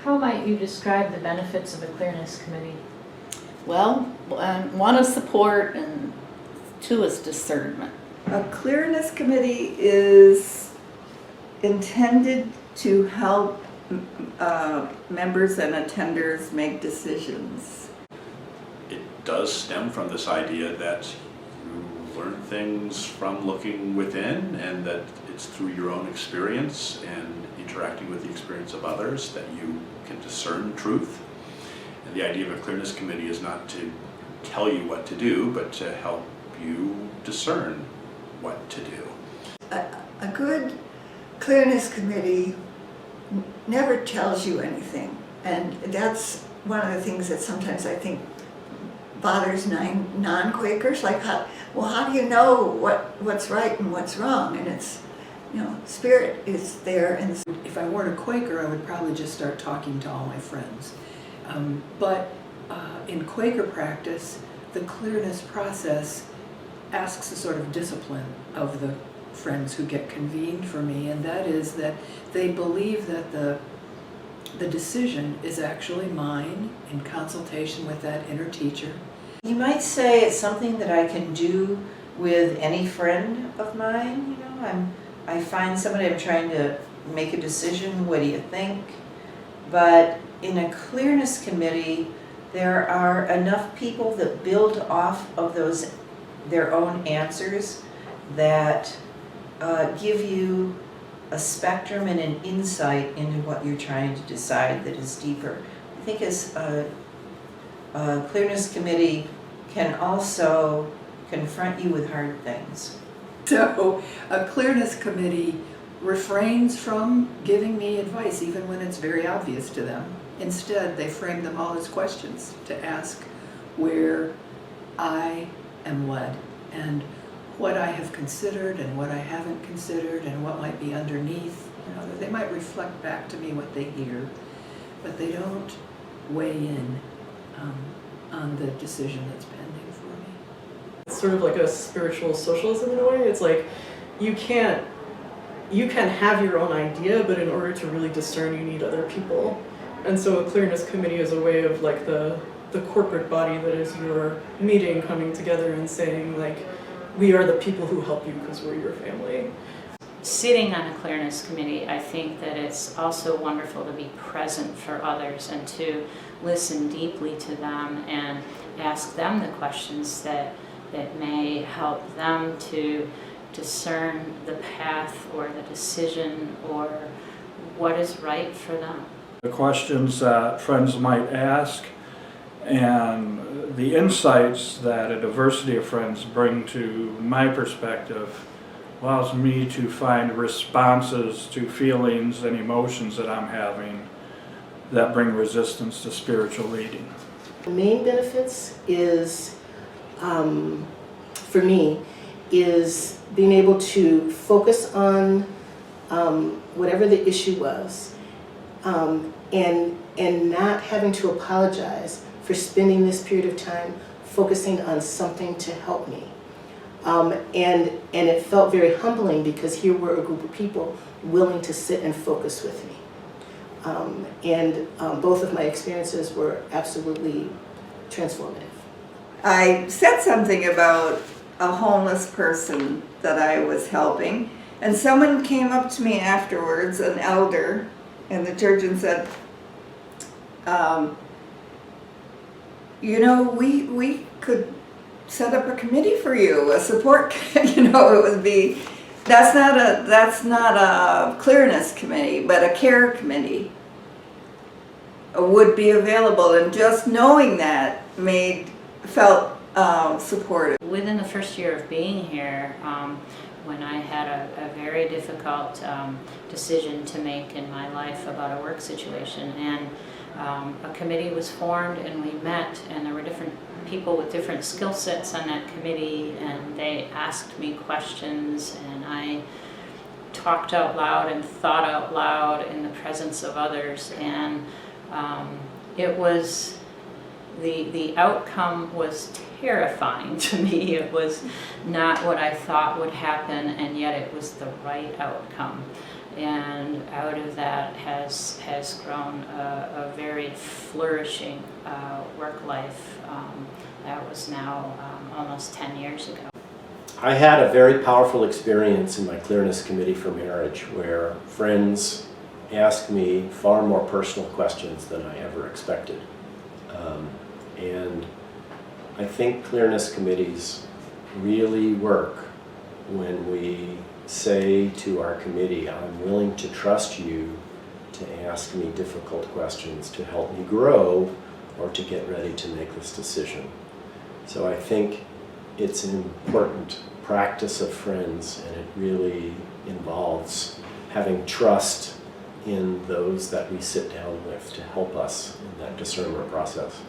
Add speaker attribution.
Speaker 1: How might you describe the benefits of a Clearness Committee?
Speaker 2: Well, one is support and two is discernment.
Speaker 3: A Clearness Committee is intended to help members and attenders make decisions.
Speaker 4: It does stem from this idea that you learn things from looking within, and that it's through your own experience and interacting with the experience of others that you can discern truth. And the idea of a Clearness Committee is not to tell you what to do, but to help you discern what to do.
Speaker 3: A good Clearness Committee never tells you anything, and that's one of the things that sometimes I think bothers non-Quakers. Like, how do you know what's right and what's wrong? And it's, Spirit is there. And
Speaker 5: if I weren't a Quaker, I would probably just start talking to all my friends. But in Quaker practice, the clearness process asks a sort of discipline of the friends who get convened for me, and that is that they believe that the decision is actually mine in consultation with that inner teacher.
Speaker 6: You might say it's something that I can do with any friend of mine. I find somebody, I'm trying to make a decision, what do you think? But in a Clearness Committee, there are enough people that build off of their own answers that give you a spectrum and an insight into what you're trying to decide that is deeper. I think as a Clearness Committee can also confront you with hard things.
Speaker 5: So a Clearness Committee refrains from giving me advice even when it's very obvious to them. Instead, they frame them all as questions to ask where I am led and what I have considered and what I haven't considered and what might be underneath. They might reflect back to me what they hear, but they don't weigh in on the decision that's pending for me.
Speaker 7: It's sort of like a spiritual socialism in a way. It's like you can have your own idea, but in order to really discern, you need other people. And so a Clearness Committee is a way of like the corporate body that is your meeting coming together and saying like, we are the people who help you because we're your family.
Speaker 1: Sitting on a Clearness Committee, I think that it's also wonderful to be present for others and to listen deeply to them and ask them the questions that may help them to discern the path or the decision or what is right for them.
Speaker 8: The questions that friends might ask and the insights that a diversity of friends bring to my perspective allows me to find responses to feelings and emotions that I'm having that bring resistance to spiritual leading.
Speaker 9: The main benefits is, for me, is being able to focus on whatever the issue was, and not having to apologize for spending this period of time focusing on something to help me. And it felt very humbling because here were a group of people willing to sit and focus with me. Both of my experiences were absolutely transformative.
Speaker 3: I said something about a homeless person that I was helping, and someone came up to me afterwards, an elder in the church, and said, we could set up a committee for you, a support. It would be. That's not a Clearness Committee, but a care committee would be available, and just knowing that felt supportive.
Speaker 1: Within the first year of being here, when I had a very difficult decision to make in my life about a work situation, and a committee was formed and we met, and there were different people with different skill sets on that committee, and they asked me questions and I talked out loud and thought out loud in the presence of others, and it was the outcome was terrifying to me. It was not what I thought would happen, and yet it was the right outcome. And out of that has grown a very flourishing work life. That was now almost 10 years ago.
Speaker 10: I had a very powerful experience in my Clearness Committee for Marriage where friends asked me far more personal questions than I ever expected. And I think Clearness Committees really work when we say to our committee, I'm willing to trust you to ask me difficult questions to help me grow or to get ready to make this decision. So I think it's an important practice of friends, and it really involves having trust in those that we sit down with to help us in that discernment process.